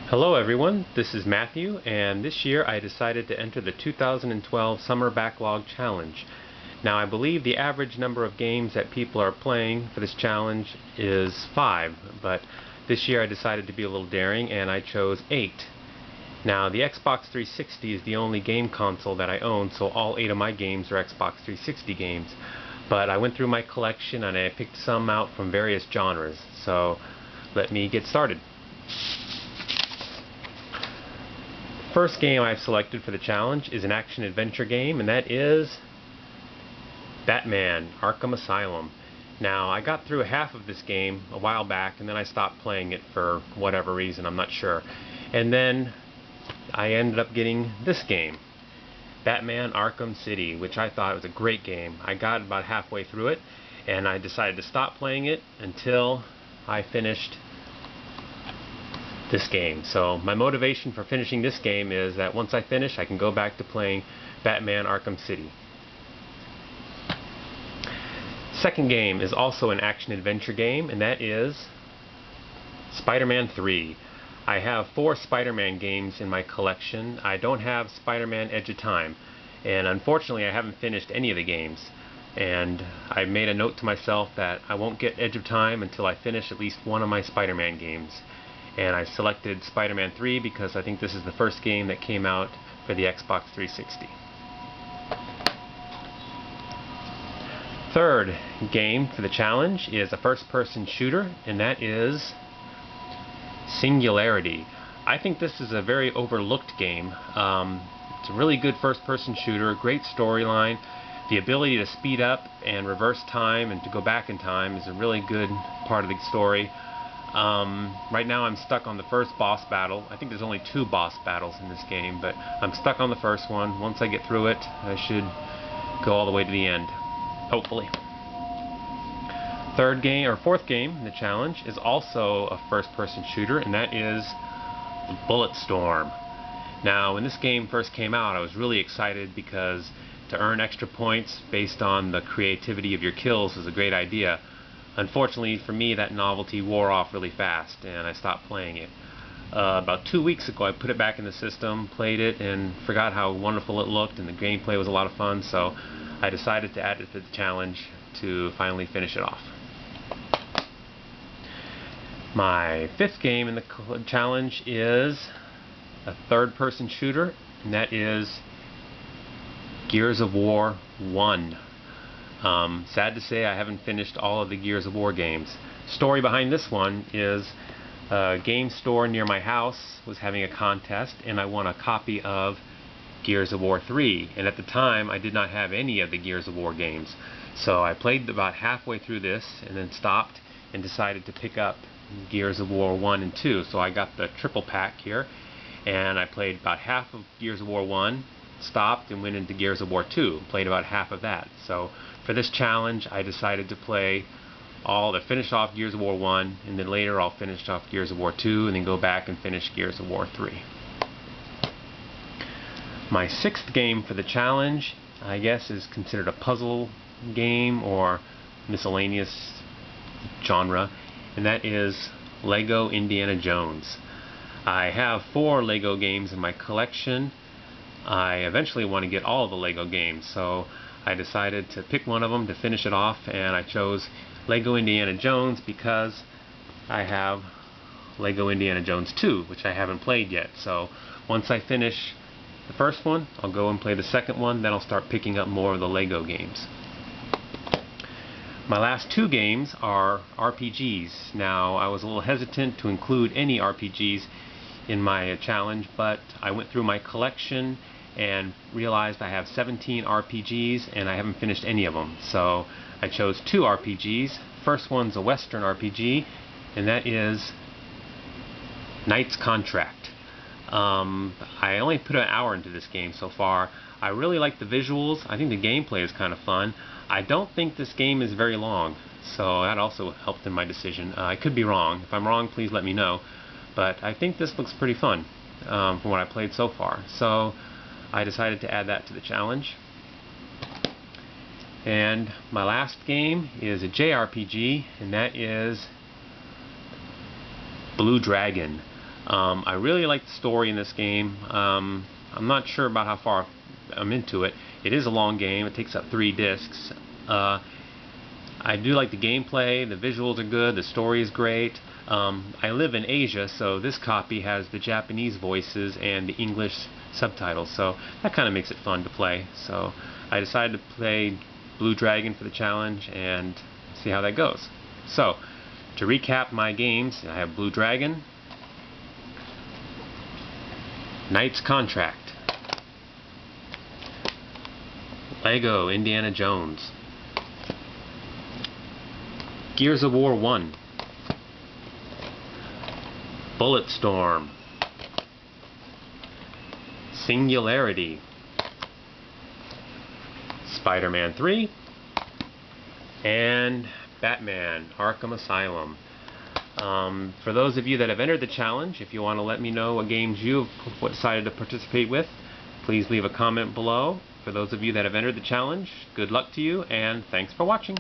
Hello everyone, this is Matthew, and this year I decided to enter the 2012 Summer Backlog Challenge. Now I believe the average number of games that people are playing for this challenge is 5, but this year I decided to be a little daring and I chose 8. Now the Xbox 360 is the only game console that I own, so all 8 of my games are Xbox 360 games. But I went through my collection and I picked some out from various genres, so let me get started. First game I've selected for the challenge is an action-adventure game, and that is Batman Arkham Asylum. Now, I got through half of this game a while back, and then I stopped playing it for whatever reason, I'm not sure. And then I ended up getting this game, Batman Arkham City, which I thought was a great game. I got about halfway through it, and I decided to stop playing it until I finished this game. So my motivation for finishing this game is that once I finish, I can go back to playing Batman Arkham City. Second game is also an action-adventure game, and that is Spider-Man 3. I have 4 Spider-Man games in my collection. I don't have Spider-Man Edge of Time, and unfortunately I haven't finished any of the games. And I made a note to myself that I won't get Edge of Time until I finish at least one of my Spider-Man games. And I selected Spider-Man 3 because I think this is the first game that came out for the Xbox 360. Third game for the challenge is a first-person shooter, and that is Singularity. I think this is a very overlooked game. It's a really good first-person shooter, great storyline. The ability to speed up and reverse time and to go back in time is a really good part of the story. Right now I'm stuck on the first boss battle. I think there's only 2 boss battles in this game, but I'm stuck on the first one. Once I get through it, I should go all the way to the end, hopefully. Fourth game in the challenge is also a first-person shooter, and that is Bulletstorm. Now, when this game first came out, I was really excited because to earn extra points based on the creativity of your kills is a great idea. Unfortunately for me, that novelty wore off really fast and I stopped playing it. About 2 weeks ago I put it back in the system, played it, and forgot how wonderful it looked, and the gameplay was a lot of fun, so I decided to add it to the challenge to finally finish it off. My 5th game in the challenge is a third-person shooter, and that is Gears of War 1. Sad to say I haven't finished all of the Gears of War games. Story behind this one is a game store near my house was having a contest and I won a copy of Gears of War 3, and at the time I did not have any of the Gears of War games. So I played about halfway through this and then stopped and decided to pick up Gears of War 1 and 2. So I got the triple pack here and I played about half of Gears of War 1, stopped and went into Gears of War 2, played about half of that. So for this challenge I decided to finish off Gears of War 1, and then later I'll finish off Gears of War 2 and then go back and finish Gears of War 3. My 6th game for the challenge, I guess, is considered a puzzle game or miscellaneous genre, and that is Lego Indiana Jones. I have 4 Lego games in my collection. I eventually want to get all of the Lego games, so I decided to pick one of them to finish it off, and I chose Lego Indiana Jones because I have Lego Indiana Jones 2, which I haven't played yet. So once I finish the first one, I'll go and play the second one, then I'll start picking up more of the Lego games. My last 2 games are RPGs. Now, I was a little hesitant to include any RPGs in my challenge, but I went through my collection and realized I have 17 RPGs and I haven't finished any of them. So I chose 2 RPGs. First one's a Western RPG, and that is Knight's Contract. I only put an hour into this game so far. I really like the visuals. I think the gameplay is kind of fun. I don't think this game is very long, so that also helped in my decision. I could be wrong. If I'm wrong, please let me know. But I think this looks pretty fun from what I played so far. So I decided to add that to the challenge. And my last game is a JRPG, and that is Blue Dragon. I really like the story in this game. I'm not sure about how far I'm into it. It is a long game. It takes up 3 discs. I do like the gameplay. The visuals are good. The story is great. I live in Asia, so this copy has the Japanese voices and the English subtitles, so that kind of makes it fun to play. So I decided to play Blue Dragon for the challenge and see how that goes. So to recap my games, I have Blue Dragon, Knight's Contract, Lego Indiana Jones, Gears of War 1, Bulletstorm, Singularity, Spider-Man 3, and Batman Arkham Asylum. For those of you that have entered the challenge, if you want to let me know what games you've decided to participate with, please leave a comment below. For those of you that have entered the challenge, good luck to you, and thanks for watching.